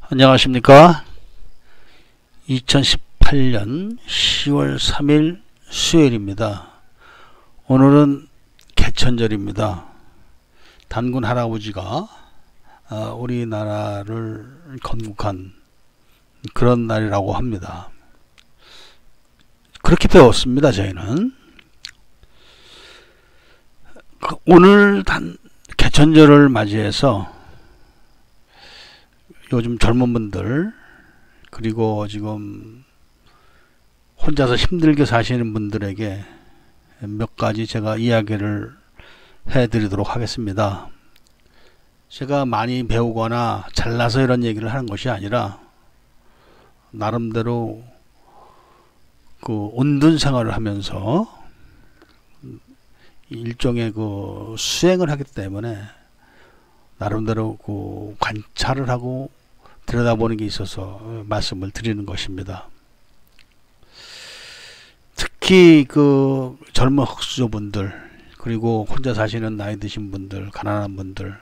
안녕하십니까. 2018년 10월 3일 수요일입니다. 오늘은 개천절입니다. 단군 할아버지가 우리나라를 건국한 그런 날이라고 합니다. 그렇게 배웠습니다. 저희는 오늘 개천절을 맞이해서 요즘 젊은 분들, 그리고 지금 혼자서 힘들게 사시는 분들에게 몇 가지 제가 이야기를 해드리도록 하겠습니다. 제가 많이 배우거나 잘나서 이런 얘기를 하는 것이 아니라 나름대로 그 온둔 생활을 하면서 일종의 그 수행을 하기 때문에 나름대로 그 관찰을 하고 들여다보는 게 있어서 말씀을 드리는 것입니다. 특히 그 젊은 흑수저분들, 그리고 혼자 사시는 나이 드신 분들, 가난한 분들,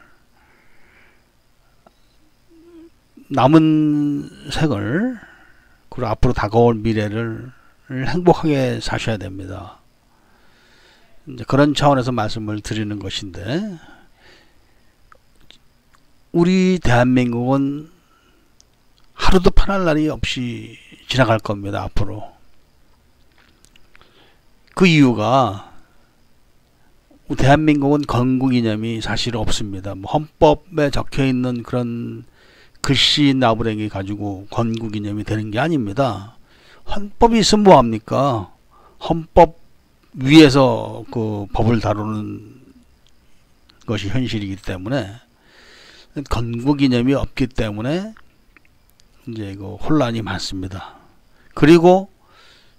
남은 생을, 그리고 앞으로 다가올 미래를 행복하게 사셔야 됩니다. 이제 그런 차원에서 말씀을 드리는 것인데, 우리 대한민국은 하루도 편할 날이 없이 지나갈 겁니다. 앞으로. 그 이유가 대한민국은 건국 이념이 사실 없습니다. 뭐 헌법에 적혀있는 그런 글씨 나부랭이 가지고 건국 이념이 되는 게 아닙니다. 헌법이 있으면 뭐합니까? 헌법 위에서 그 법을 다루는 것이 현실이기 때문에 건국 이념이 없기 때문에 이제 그 혼란이 많습니다. 그리고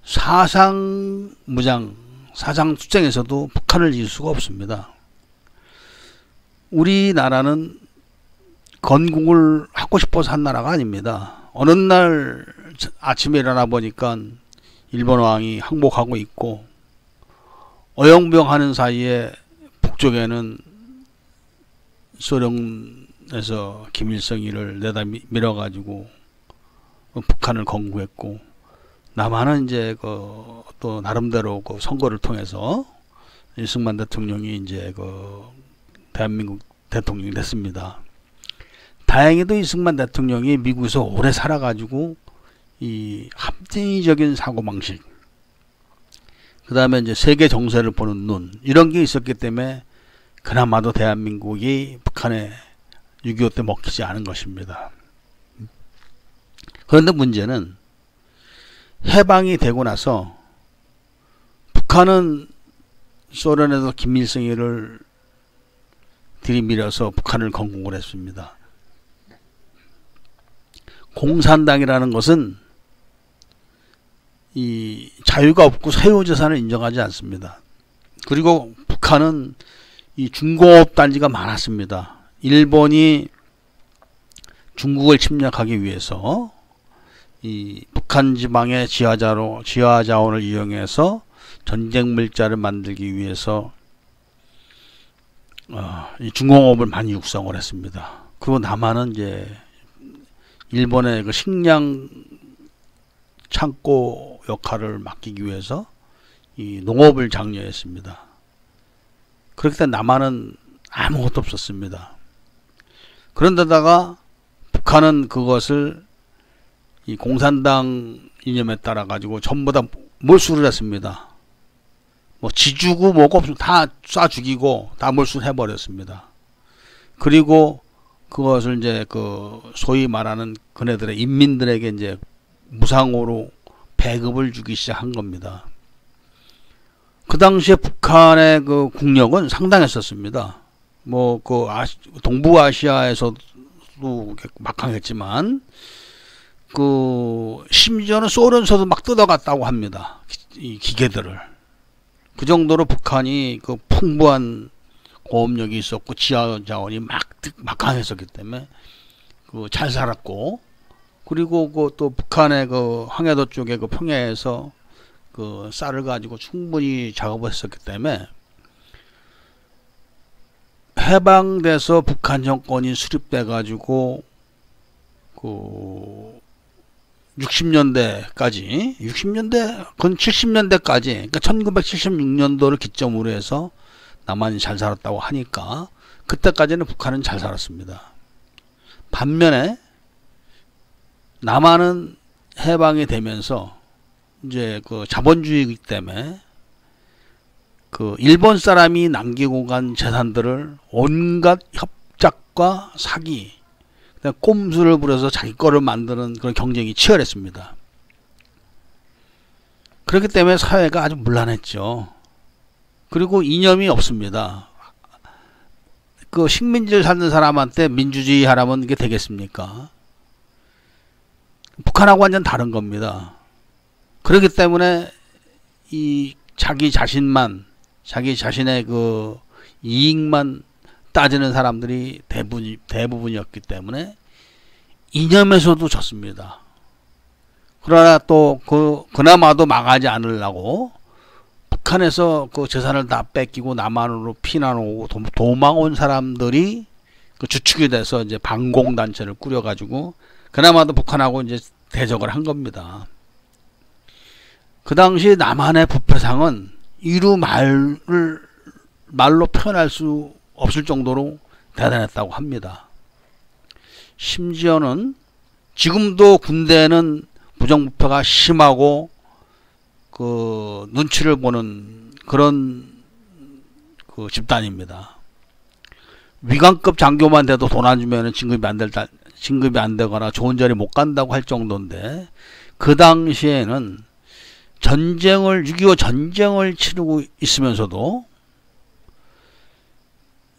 사상무장, 사상투쟁에서도 북한을 이길 수가 없습니다. 우리나라는 건국을 하고 싶어서 한 나라가 아닙니다. 어느 날 아침에 일어나 보니까 일본 왕이 항복하고 있고, 어영부영 사이에 북쪽에는 소련에서 김일성이를 내다 밀어가지고 북한을 건국했고, 남한은 이제 또 나름대로 그 선거를 통해서 이승만 대통령이 이제 대한민국 대통령이 됐습니다. 다행히도 이승만 대통령이 미국에서 오래 살아가지고 이 합리적인 사고방식, 그 다음에 이제 세계 정세를 보는 눈, 이런 게 있었기 때문에 그나마도 대한민국이 북한에 6.25 때 먹히지 않은 것입니다. 그런데 문제는 해방이 되고 나서 북한은 소련에서 김일성이를 들이밀어서 북한을 건국을 했습니다. 공산당이라는 것은 이 자유가 없고 사유재산을 인정하지 않습니다. 그리고 북한은 이 중공업 단지가 많았습니다. 일본이 중국을 침략하기 위해서 이 북한 지방의 지하자원을 이용해서 전쟁 물자를 만들기 위해서 이 중공업을 많이 육성을 했습니다. 그리고 남한은 이제 일본의 그 식량 창고 역할을 맡기기 위해서 이 농업을 장려했습니다. 그렇기 때문에 남한은 아무것도 없었습니다. 그런데다가 북한은 그것을 이 공산당 이념에 따라 가지고 전부 다 몰수를 했습니다. 뭐 지주고 뭐고 없으면 다 쏴 죽이고 다 몰수를 해버렸습니다. 그리고 그것을 이제 그 소위 말하는 그네들의 인민들에게 이제 무상으로 배급을 주기 시작한 겁니다. 그 당시에 북한의 그 국력은 상당했었습니다. 뭐 그 동부아시아에서도 막강했지만 그 심지어는 소련서도 막 뜯어갔다고 합니다. 이 기계들을. 그 정도로 북한이 그 풍부한 고업력이 있었고 지하 자원이 막강했었기 때문에 그 잘 살았고, 그리고 그 또 북한의 그 황해도 쪽에 그 평야에서 그 쌀을 가지고 충분히 작업을 했었기 때문에 해방돼서 북한 정권이 수립돼 가지고 그 그 60년대까지, 60년대, 건 70년대까지, 그러니까 1976년도를 기점으로 해서 남한이 잘 살았다고 하니까 그때까지는 북한은 잘 살았습니다. 반면에 남한은 해방이 되면서 이제 그 자본주의이기 때문에 그 일본 사람이 남기고 간 재산들을 온갖 협작과 사기, 꼼수를 부려서 자기 거를 만드는 그런 경쟁이 치열했습니다. 그렇기 때문에 사회가 아주 문란했죠. 그리고 이념이 없습니다. 그 식민지를 사는 사람한테 민주주의 하라면 이게 되겠습니까? 북한하고 완전 다른 겁니다. 그렇기 때문에 이 자기 자신만, 자기 자신의 그 이익만 따지는 사람들이 대부분이었기 때문에 이념에서도 졌습니다. 그러나 또 그나마도 망하지 않으려고 북한에서 그 재산을 다 뺏기고 남한으로 피난 오고 도망 온 사람들이 그 주축이 돼서 이제 반공단체를 꾸려가지고 그나마도 북한하고 이제 대적을 한 겁니다. 그 당시 남한의 부패상은 이루 말로 표현할 수 없을 정도로 대단했다고 합니다. 심지어는 지금도 군대는 부정부패가 심하고 그 눈치를 보는 그런 그 집단입니다. 위관급 장교만 돼도 돈 안 주면 진급이 안 되거나 좋은 자리 못 간다고 할 정도인데, 그 당시에는 6.25 전쟁을 치르고 있으면서도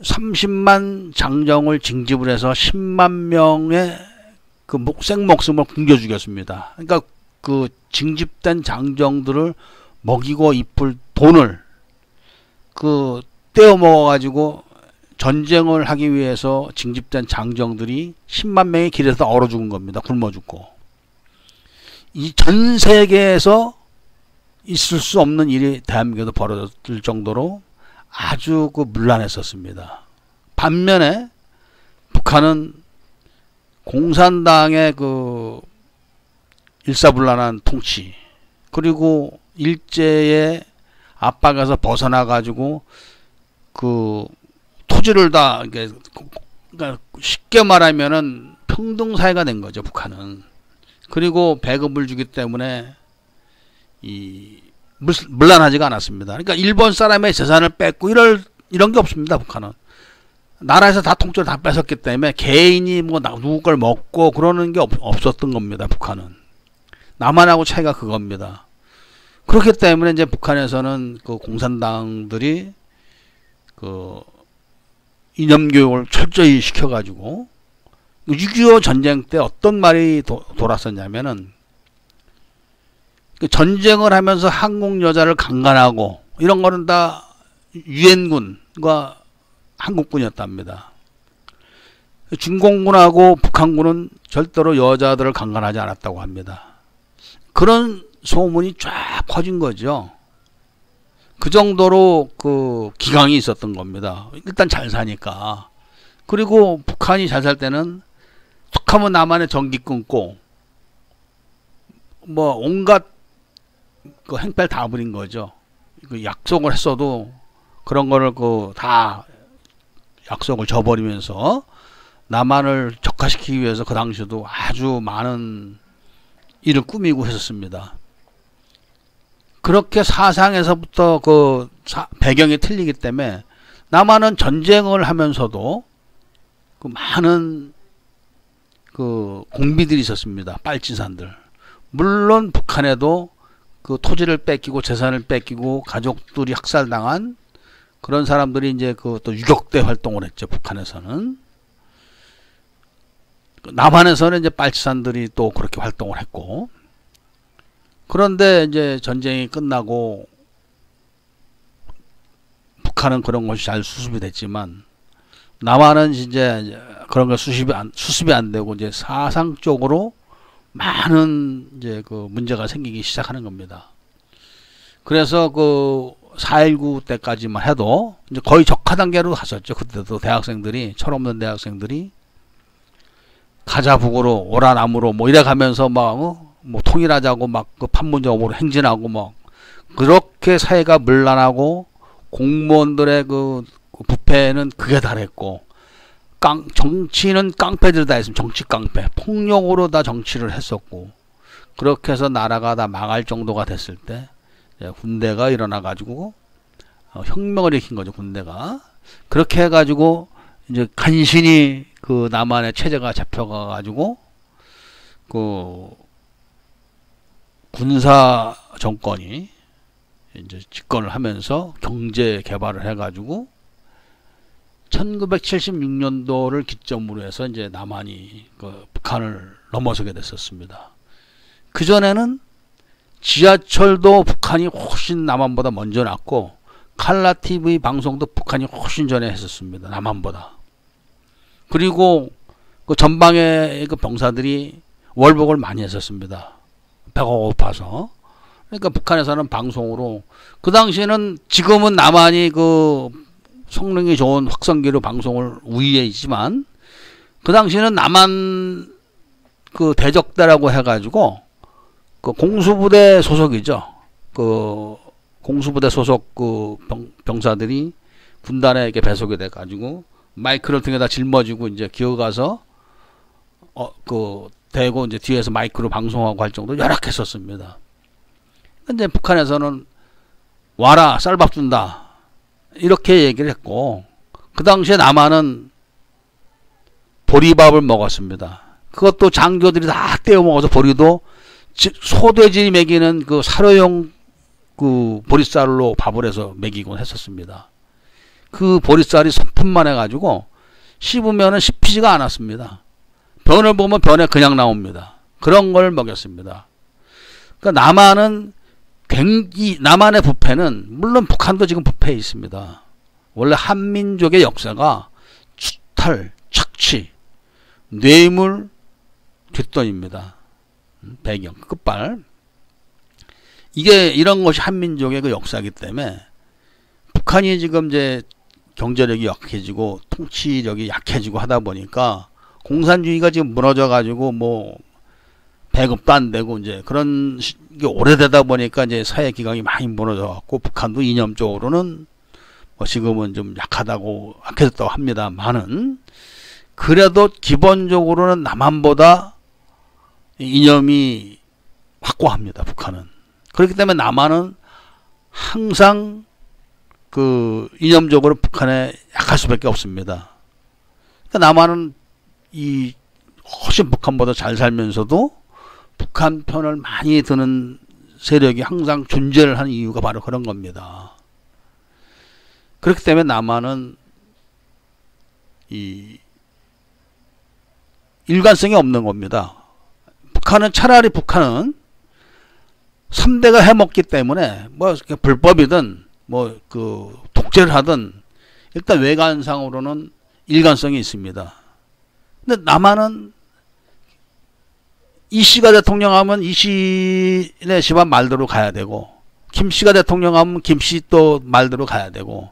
30만 장정을 징집을 해서 10만 명의 그 생목숨을 굶겨 죽였습니다. 그러니까 그 징집된 장정들을 먹이고 이쁠 돈을 그 떼어 먹어가지고 전쟁을 하기 위해서 징집된 장정들이 10만 명이 길에서 얼어 죽은 겁니다. 굶어 죽고. 이 전 세계에서 있을 수 없는 일이 대한민국에도 벌어질 정도로 아주 그 문란했었습니다. 반면에 북한은 공산당의 그 일사불란한 통치, 그리고 일제의 압박에서 벗어나 가지고 그 토지를 다, 그러니까 쉽게 말하면은 평등사회가 된 거죠, 북한은. 그리고 배급을 주기 때문에 문란하지가 않았습니다. 그러니까 일본 사람의 재산을 뺏고 이런 게 없습니다, 북한은. 나라에서 다 통째로 다 뺏었기 때문에 개인이 뭐 누구 걸 먹고 그러는 게 없었던 겁니다, 북한은. 남한하고 차이가 그겁니다. 그렇기 때문에 이제 북한에서는 그 공산당들이 그 이념교육을 철저히 시켜가지고 6.25 전쟁 때 어떤 말이 돌았었냐면은, 그 전쟁을 하면서 한국 여자를 강간하고 이런 거는 다 유엔군과 한국군이었답니다. 중공군하고 북한군은 절대로 여자들을 강간하지 않았다고 합니다. 그런 소문이 쫙 퍼진 거죠. 그 정도로 그 기강이 있었던 겁니다. 일단 잘 사니까. 그리고 북한이 잘 살 때는 툭하면 남한에 전기 끊고 뭐 온갖 그 행패를 다 부린 거죠. 그 약속을 했어도 그런 거를 그 다 약속을 저버리면서 남한을 적화시키기 위해서 그 당시에도 아주 많은 일을 꾸미고 했었습니다. 그렇게 사상에서부터 그 배경이 틀리기 때문에 남한은 전쟁을 하면서도 그 많은 그 공비들이 있었습니다. 빨치산들. 물론 북한에도 그 토지를 뺏기고 재산을 뺏기고 가족들이 학살당한 그런 사람들이 이제 그 또 유격대 활동을 했죠. 북한에서는. 남한에서는 이제 빨치산들이 또 그렇게 활동을 했고, 그런데 이제 전쟁이 끝나고 북한은 그런 것이 잘 수습이 됐지만 남한은 이제 그런 거 수습이 안 되고 이제 사상적으로 많은 이제 그 문제가 생기기 시작하는 겁니다. 그래서 그 4.19 때까지만 해도 이제 거의 적화 단계로 갔었죠. 그때도 대학생들이, 철없는 대학생들이 가자 북으로 오라 남으로 뭐 이래 가면서 막 뭐 통일하자고 막 그 판문점으로 행진하고 뭐 그렇게 사회가 문란하고 공무원들의 그 부패는 극에 달했고 정치는 깡패들 다 했으면 정치 깡패 폭력으로 다 정치를 했었고 그렇게 해서 나라가 다 망할 정도가 됐을 때 군대가 일어나 가지고 혁명을 일으킨 거죠. 군대가 그렇게 해가지고 이제 간신히 그 남한의 체제가 잡혀가 가지고 그 군사 정권이 이제 집권을 하면서 경제 개발을 해가지고 1976년도를 기점으로 해서 이제 남한이 그 북한을 넘어서게 됐었습니다. 그 전에는 지하철도 북한이 훨씬 남한보다 먼저 났고 칼라 TV 방송도 북한이 훨씬 전에 했었습니다. 남한보다. 그리고 그 전방의 그 병사들이 월복을 많이 했었습니다. 배가 고파서. 그러니까 북한에서는 방송으로 그 당시에는 지금은 남한이 그 성능이 좋은 확성기로 방송을 우위에 있지만 그 당시에는 남한 그 대적대라고 해가지고 그 공수부대 소속이죠. 그 공수부대 소속 그 병사들이 군단에 이렇게 배속이 돼가지고 마이크를 등에다 짊어지고 이제 기어가서 그 대고 이제 뒤에서 마이크로 방송하고 할 정도로 열악했었습니다. 근데 북한에서는 와라 쌀밥 준다 이렇게 얘기를 했고 그 당시에 남한은 보리밥을 먹었습니다. 그것도 장교들이 다 떼어 먹어서 보리도 소돼지 먹이는 그 사료용 그 보리쌀로 밥을 해서 먹이곤 했었습니다. 그 보리쌀이 손품만 해가지고 씹으면은 씹히지가 않았습니다. 변을 보면 변에 그냥 나옵니다. 그런 걸 먹였습니다. 그러니까 남한의 부패는 물론 북한도 지금 부패에 있습니다. 원래 한민족의 역사가 추탈, 착취, 뇌물, 뒷돈입니다. 배경, 끝발. 이런 것이 한민족의 그 역사이기 때문에 북한이 지금 이제 경제력이 약해지고 통치력이 약해지고 하다 보니까 공산주의가 지금 무너져 가지고 뭐 배급도 안 되고 이제 그런 게 오래되다 보니까 이제 사회 기강이 많이 무너져 갖고 북한도 이념적으로는 뭐 지금은 좀 약해졌다고 합니다만은 그래도 기본적으로는 남한보다 이념이 확고합니다. 북한은. 그렇기 때문에 남한은 항상 그 이념적으로 북한에 약할 수밖에 없습니다. 그러니까 남한은 훨씬 북한보다 잘 살면서도 북한 편을 많이 드는 세력이 항상 존재를 하는 이유가 바로 그런 겁니다. 그렇기 때문에 남한은 일관성이 없는 겁니다. 차라리 북한은 3대가 해먹기 때문에 뭐 불법이든 뭐 그 독재를 하든 일단 외관상으로는 일관성이 있습니다. 근데 남한은 이씨가 대통령 하면 이씨네 집안 말대로 가야 되고 김씨가 대통령 하면 김씨 또 말대로 가야 되고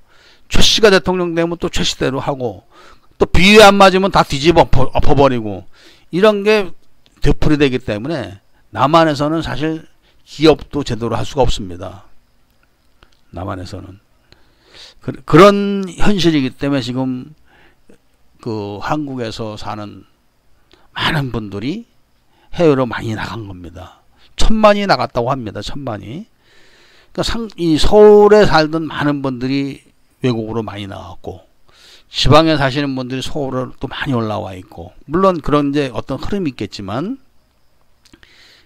최씨가 대통령 되면 또 최씨대로 하고 또 비위 안 맞으면 다 뒤집어 엎어버리고 이런 게 되풀이 되기 때문에 남한에서는 사실 기업도 제대로 할 수가 없습니다. 남한에서는 그런 현실이기 때문에 지금 그 한국에서 사는 많은 분들이 해외로 많이 나간 겁니다. 1000만이 나갔다고 합니다. 1000만이. 그러니까 이 서울에 살던 많은 분들이 외국으로 많이 나갔고 지방에 사시는 분들이 서울로 또 많이 올라와 있고 물론 그런 이제 어떤 흐름이 있겠지만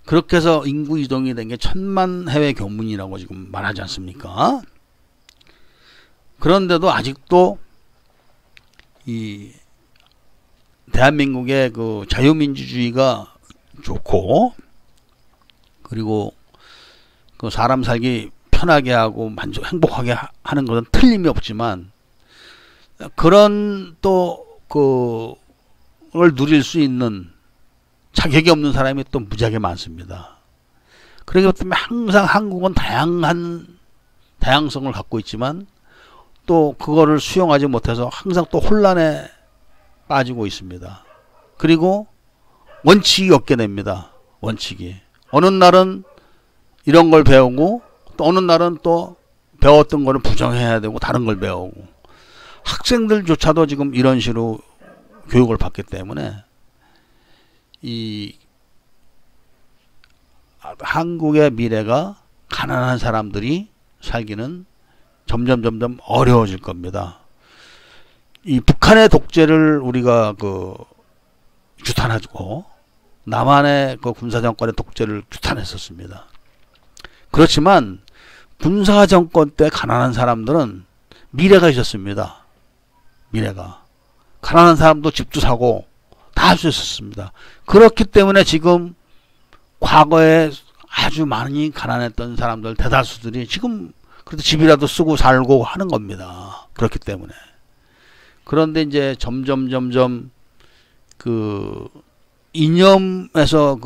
그렇게 해서 인구 이동이 된 게 1000만 해외 교문이라고 지금 말하지 않습니까? 그런데도 아직도 이 대한민국의 그 자유민주주의가 좋고 그리고 그 사람 살기 편하게 하고 행복하게 하는 것은 틀림이 없지만 그런 또 그걸 누릴 수 있는 자격이 없는 사람이 또 무지하게 많습니다. 그렇기 때문에 항상 한국은 다양성을 갖고 있지만 또 그거를 수용하지 못해서 항상 또 혼란에 빠지고 있습니다. 그리고 원칙이 없게 됩니다. 원칙이. 어느 날은 이런 걸 배우고 또 어느 날은 또 배웠던 거를 부정해야 되고 다른 걸 배우고, 학생들조차도 지금 이런 식으로 교육을 받기 때문에 이 한국의 미래가 가난한 사람들이 살기는 점점 어려워질 겁니다. 이 북한의 독재를 우리가 규탄하고 남한의 군사정권의 독재를 규탄했었습니다. 그렇지만 군사정권 때 가난한 사람들은 미래가 있었습니다. 미래가. 가난한 사람도 집도 사고 다 할 수 있었습니다. 그렇기 때문에 지금 과거에 아주 많이 가난했던 사람들 대다수들이 지금 그래도 집이라도 쓰고 살고 하는 겁니다. 그렇기 때문에. 그런데 이제 점점 그 이념에서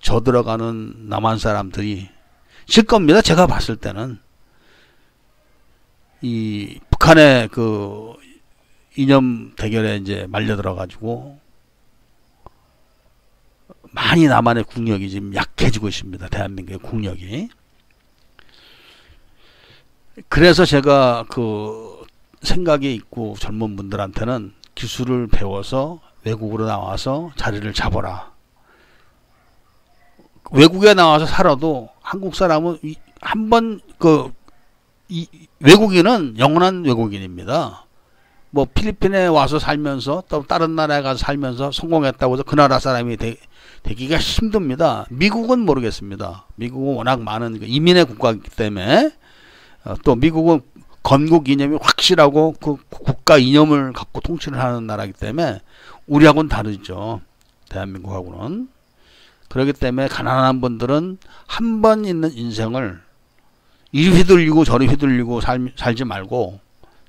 져들어가는 남한 사람들이 질 겁니다. 제가 봤을 때는 이 북한의 이념 대결에 이제 말려들어 가지고 많이 남한의 국력이 지금 약해지고 있습니다. 대한민국의 국력이. 그래서 제가 생각이 있고 젊은 분들한테는 기술을 배워서 외국으로 나와서 자리를 잡아라. 외국에 나와서 살아도 한국 사람은 한번 외국인은 영원한 외국인입니다. 뭐 필리핀에 와서 살면서 또 다른 나라에 가서 살면서 성공했다고 해서 그 나라 사람이 되기가 힘듭니다. 미국은 모르겠습니다. 미국은 워낙 많은 이민의 국가이기 때문에, 또 미국은 건국 이념이 확실하고 그 국가 이념을 갖고 통치를 하는 나라이기 때문에 우리하고는 다르죠. 대한민국하고는. 그렇기 때문에 가난한 분들은 한 번 있는 인생을 이리 휘둘리고 저리 휘둘리고 살지 말고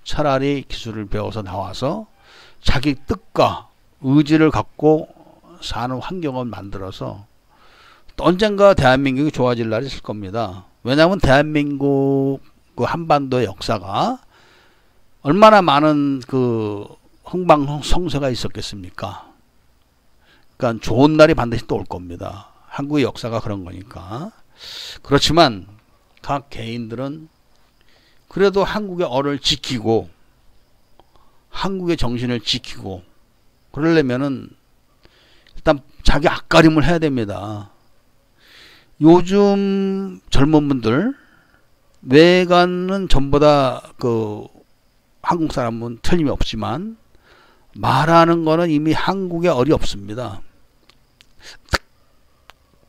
차라리 기술을 배워서 나와서 자기 뜻과 의지를 갖고 사는 환경을 만들어서 또 언젠가 대한민국이 좋아질 날이 있을 겁니다. 왜냐하면 대한민국 한반도의 역사가 얼마나 많은 흥망성쇠가 있었겠습니까? 그러니까 좋은 날이 반드시 또 올 겁니다. 한국의 역사가 그런 거니까. 그렇지만 각 개인들은 그래도 한국의 얼을 지키고 한국의 정신을 지키고 그러려면은 일단 자기 앞가림을 해야 됩니다. 요즘 젊은 분들 외관은 전부 다 한국 사람은 틀림이 없지만 말하는 거는 이미 한국에 얼이 없습니다.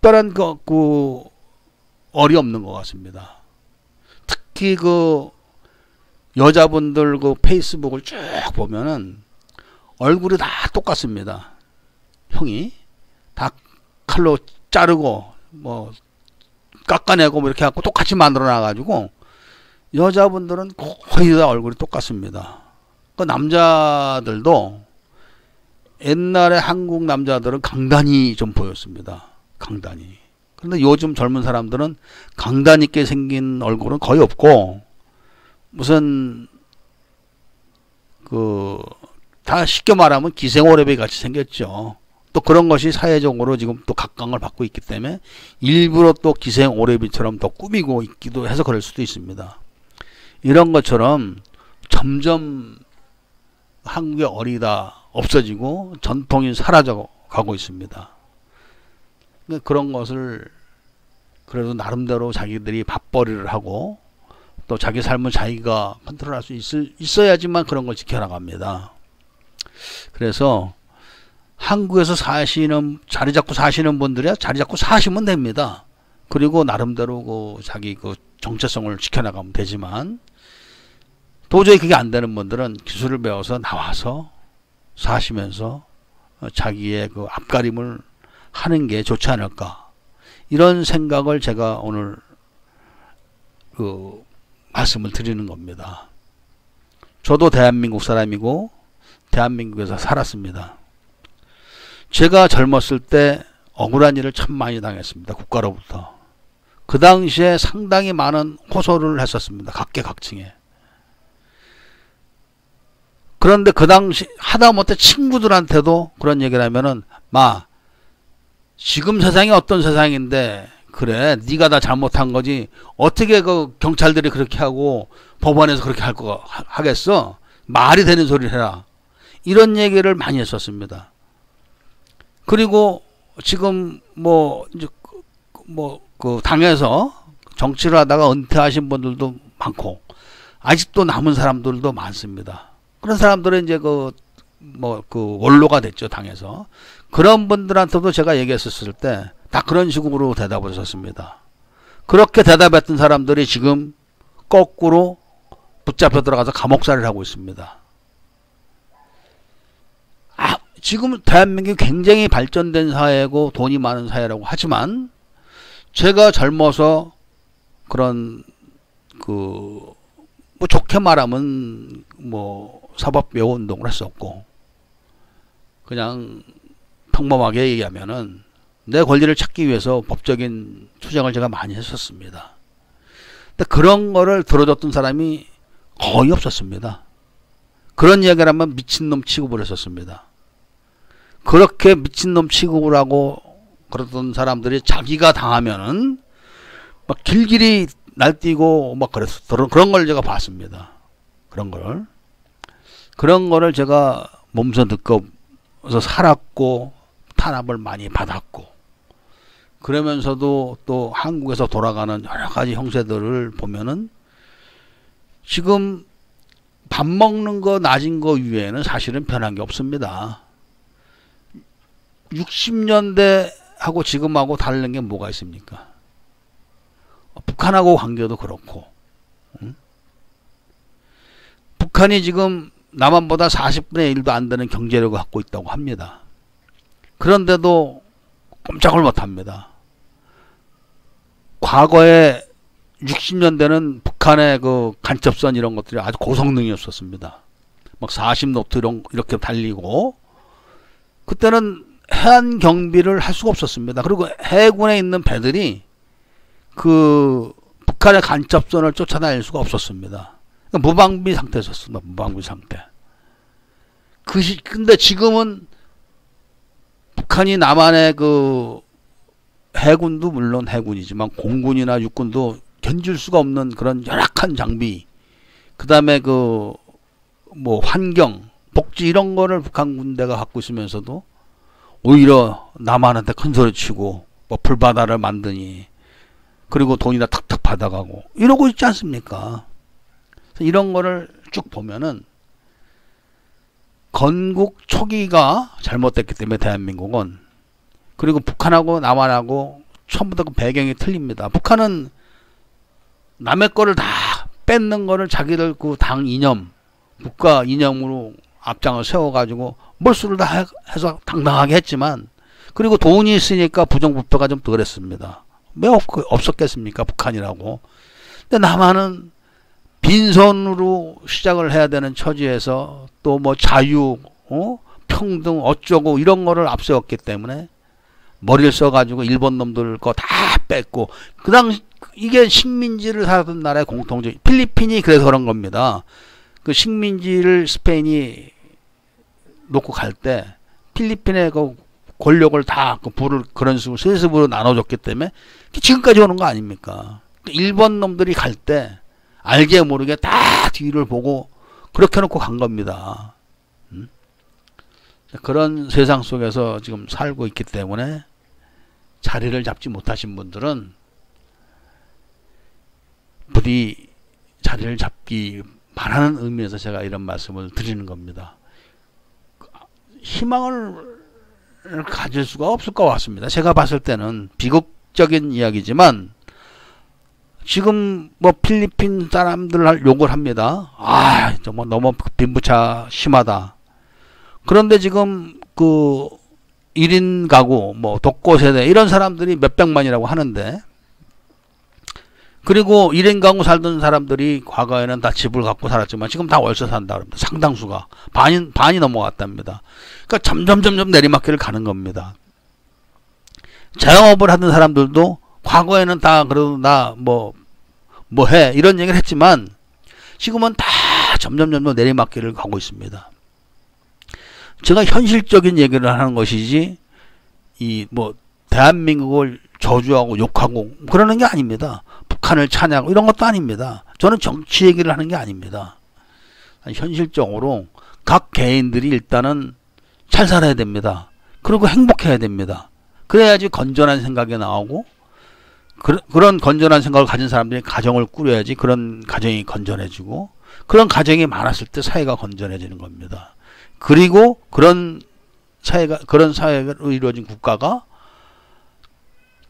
특별한 얼이 없는 것 같습니다. 특히 여자분들 페이스북을 쭉 보면은 얼굴이 다 똑같습니다. 형이 다 칼로 자르고 뭐 깎아내고 뭐 이렇게 갖고 똑같이 만들어 놔가지고 여자분들은 거의 다 얼굴이 똑같습니다. 남자들도 옛날에 한국 남자들은 강단이 좀 보였습니다. 강단이. 그런데 요즘 젊은 사람들은 강단 있게 생긴 얼굴은 거의 없고 무슨 다 쉽게 말하면 기생오래비 같이 생겼죠. 또 그런 것이 사회적으로 지금 또 각광을 받고 있기 때문에 일부러 또 기생오래비처럼 더 꾸미고 있기도 해서 그럴 수도 있습니다. 이런 것처럼 점점 한국의 얼이 다 없어지고 전통이 사라져 가고 있습니다. 그런 것을 그래도 나름대로 자기들이 밥벌이를 하고 또 자기 삶을 자기가 컨트롤할 수 있어야지만 그런 걸 지켜나갑니다. 그래서 한국에서 자리 잡고 사시는 분들이야 자리 잡고 사시면 됩니다. 그리고 나름대로 자기 정체성을 지켜나가면 되지만 도저히 그게 안 되는 분들은 기술을 배워서 나와서 사시면서 자기의 앞가림을 하는 게 좋지 않을까, 이런 생각을 제가 오늘 말씀을 드리는 겁니다. 저도 대한민국 사람이고 대한민국에서 살았습니다. 제가 젊었을 때 억울한 일을 참 많이 당했습니다. 국가로부터. 그 당시에 상당히 많은 호소를 했었습니다. 각계각층에. 그런데 그 당시 하다못해 친구들한테도 그런 얘기를 하면은 지금 세상이 어떤 세상인데 그래 네가 다 잘못한 거지 어떻게 그 경찰들이 그렇게 하고 법원에서 그렇게 하겠어? 말이 되는 소리를 해라. 이런 얘기를 많이 했었습니다. 그리고 지금 그 당에서 정치를 하다가 은퇴하신 분들도 많고 아직도 남은 사람들도 많습니다. 그런 사람들은 이제 그 원로가 됐죠, 당에서. 그런 분들한테도 제가 얘기했었을 때 다 그런 식으로 대답을 했었습니다. 그렇게 대답했던 사람들이 지금 거꾸로 붙잡혀 들어가서 감옥살이를 하고 있습니다. 지금 대한민국이 굉장히 발전된 사회고 돈이 많은 사회라고 하지만 제가 젊어서 그런 좋게 말하면 사법배우 운동을 했었고 그냥 평범하게 얘기하면은 내 권리를 찾기 위해서 법적인 투쟁을 제가 많이 했었습니다. 근데 그런 거를 들어줬던 사람이 거의 없었습니다. 그런 이야기를 하면 미친놈 취급을 했었습니다. 그렇게 미친놈 취급을 하고 그러던 사람들이 자기가 당하면은 막 길길이 날뛰고 막 그런 걸 제가 봤습니다. 그런 거를 제가 몸소 느껴서 살았고 탄압을 많이 받았고 그러면서도 또 한국에서 돌아가는 여러 가지 형세들을 보면은 지금 밥 먹는 거 낮은 거 위에는 사실은 변한 게 없습니다. 60년대하고 지금하고 다른 게 뭐가 있습니까? 북한하고 관계도 그렇고 북한이 지금 남한보다 40분의 1도 안 되는 경제력을 갖고 있다고 합니다. 그런데도 꼼짝을 못합니다. 과거에 60년대는 북한의 그 간첩선 이런 것들이 아주 고성능이었었습니다. 막 40노트 이렇게 달리고 그때는 해안 경비를 할 수가 없었습니다. 그리고 해군에 있는 배들이 그 북한의 간첩선을 쫓아다닐 수가 없었습니다. 그러니까 무방비 상태였습니다. 무방비 상태. 근데 지금은 북한이 남한의 그 해군도 물론 해군이지만 공군이나 육군도 견줄 수가 없는 그런 열악한 장비, 그 다음에 환경, 복지 이런 거를 북한 군대가 갖고 있으면서도 오히려 남한한테 큰 소리 치고 불바다를 만드니 그리고 돈이나 탁탁 받아가고 이러고 있지 않습니까? 이런 거를 쭉 보면은 건국 초기가 잘못됐기 때문에 대한민국은 그리고 북한하고 남한하고 처음부터 그 배경이 틀립니다. 북한은 남의 거를 다 뺏는 거를 자기들 그 당 이념, 국가 이념으로 앞장을 세워가지고 몰수를 다 해서 당당하게 했지만 그리고 돈이 있으니까 부정부패가 좀 덜했습니다. 왜 없었겠습니까? 북한이라고. 근데 남한은 빈손으로 시작을 해야 되는 처지에서 또 자유, 평등 어쩌고 이런 거를 앞세웠기 때문에 머리를 써가지고 일본 놈들 거 다 뺐고 그 당시 이게 식민지를 살던 나라의 공통적 필리핀이 그래서 그런 겁니다. 그 식민지를 스페인이 놓고 갈 때 필리핀의 그 권력을 다 그 부를 그런 식으로 세습으로 나눠줬기 때문에 지금까지 오는 거 아닙니까? 일본 놈들이 갈 때 알게 모르게 다 뒤를 보고 그렇게 놓고 간 겁니다. 그런 세상 속에서 지금 살고 있기 때문에 자리를 잡지 못하신 분들은 부디 자리를 잡기 바라는 의미에서 제가 이런 말씀을 드리는 겁니다. 희망을 가질 수가 없을 것 같습니다. 제가 봤을 때는 비극적인 이야기지만 지금 필리핀 사람들 욕을 합니다. 정말 너무 빈부차 심하다. 그런데 지금 그 1인 가구, 독거세대 이런 사람들이 몇백만이라고 하는데 그리고 1인 가구 살던 사람들이 과거에는 다 집을 갖고 살았지만 지금 다 월세 산다 그럽니다. 상당수가 반이 넘어갔답니다. 그러니까 점점 내리막길을 가는 겁니다. 자영업을 하던 사람들도 과거에는 다 그래도 나 해 이런 얘기를 했지만 지금은 다 점점 내리막길을 가고 있습니다. 제가 현실적인 얘기를 하는 것이지 대한민국을 저주하고 욕하고 그러는 게 아닙니다. 북한을 찬양하고 이런 것도 아닙니다. 저는 정치 얘기를 하는 게 아닙니다. 현실적으로 각 개인들이 일단은 잘 살아야 됩니다. 그리고 행복해야 됩니다. 그래야지 건전한 생각이 나오고 그런 건전한 생각을 가진 사람들이 가정을 꾸려야지 그런 가정이 건전해지고 그런 가정이 많았을 때 사회가 건전해지는 겁니다. 그리고 그런 사회가 이루어진 국가가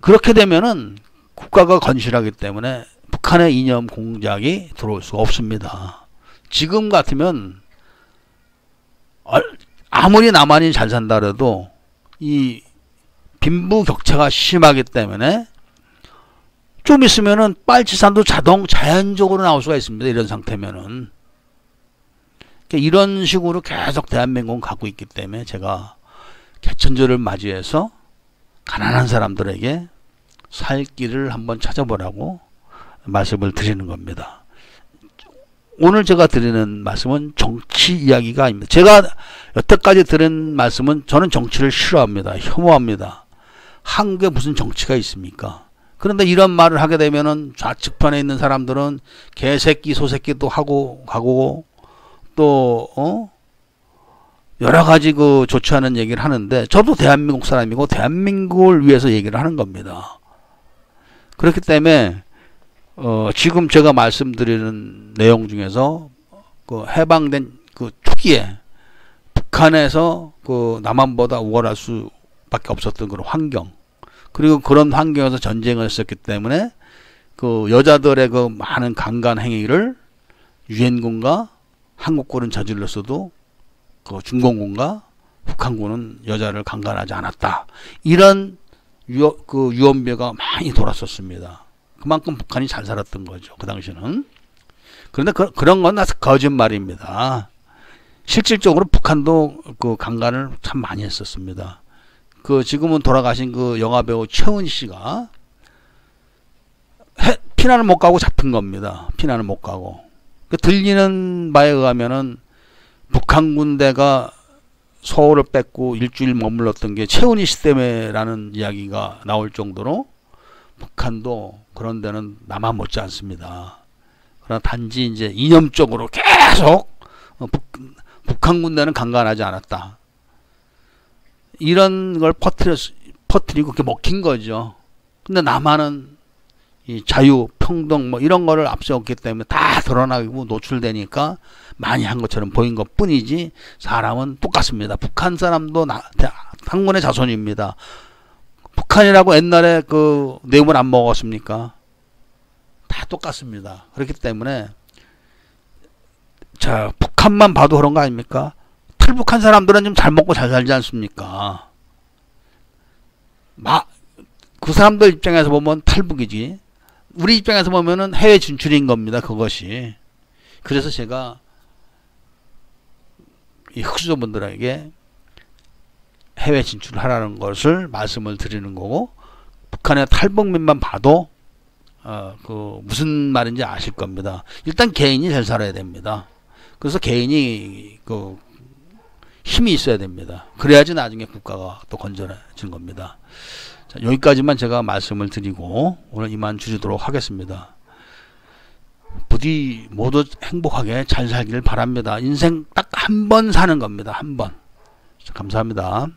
그렇게 되면은 국가가 건실하기 때문에 북한의 이념 공작이 들어올 수가 없습니다. 지금 같으면 아무리 남한이 잘 산다 그래도 이 빈부격차가 심하기 때문에 좀 있으면은 빨치산도 자연적으로 나올 수가 있습니다. 이런 상태면은. 그러니까 이런 식으로 계속 대한민국은 가고 있기 때문에 제가 개천절을 맞이해서 가난한 사람들에게 살 길을 한번 찾아보라고 말씀을 드리는 겁니다. 오늘 제가 드리는 말씀은 정치 이야기가 아닙니다. 제가 여태까지 들은 말씀은 저는 정치를 싫어합니다. 혐오합니다. 한국에 무슨 정치가 있습니까? 그런데 이런 말을 하게 되면은 좌측편에 있는 사람들은 개새끼 소새끼도 하고 가고 또 여러 가지 그 좋지 않은 얘기를 하는데 저도 대한민국 사람이고 대한민국을 위해서 얘기를 하는 겁니다. 그렇기 때문에 지금 제가 말씀드리는 내용 중에서 그 해방된 그 초기에 북한에서 그 남한보다 우월할 수밖에 없었던 그런 환경, 그리고 그런 환경에서 전쟁을 했었기 때문에 그 여자들의 그 많은 강간 행위를 유엔군과 한국군은 저질렀어도 그 중공군과 북한군은 여자를 강간하지 않았다. 이런 유언비어가 많이 돌았었습니다. 그만큼 북한이 잘 살았던 거죠. 그 당시는. 그런데 그런 건 거짓말입니다. 실질적으로 북한도 그 강간을 참 많이 했었습니다. 그 지금은 돌아가신 그 영화배우 최은 씨가 피난을 못 가고 잡힌 겁니다. 피난을 못 가고. 들리는 바에 의하면은 북한 군대가 서울을 뺏고 일주일 머물렀던 게 최은희 씨 때문에라는 이야기가 나올 정도로 북한도 그런 데는 남한 못지 않습니다. 그러나 단지 이제 이념적으로 계속 북한 군대는 강간하지 않았다. 이런 걸 퍼뜨리고 그렇게 먹힌 거죠. 근데 남한은 이 자유, 평등 뭐 이런 거를 앞세웠기 때문에 다 드러나고 노출되니까 많이 한 것처럼 보인 것 뿐이지 사람은 똑같습니다. 북한 사람도 한군의 자손입니다. 북한이라고 옛날에 그 내음을 안 먹었습니까? 다 똑같습니다. 그렇기 때문에 자, 북한만 봐도 그런 거 아닙니까? 탈북한 사람들은 좀 잘 먹고 잘 살지 않습니까? 그 사람들 입장에서 보면 탈북이지. 우리 입장에서 보면은 해외 진출인 겁니다. 그것이. 그래서 제가 이 흑수저분들에게 해외 진출하라는 것을 말씀을 드리는 거고, 북한의 탈북민만 봐도 그 무슨 말인지 아실 겁니다. 일단 개인이 잘 살아야 됩니다. 그래서 개인이 그 힘이 있어야 됩니다. 그래야지 나중에 국가가 또 건전해진 겁니다. 자, 여기까지만 제가 말씀을 드리고 오늘 이만 줄이도록 하겠습니다. 부디 모두 행복하게 잘 살기를 바랍니다. 인생 딱 한 번 사는 겁니다. 한 번. 감사합니다.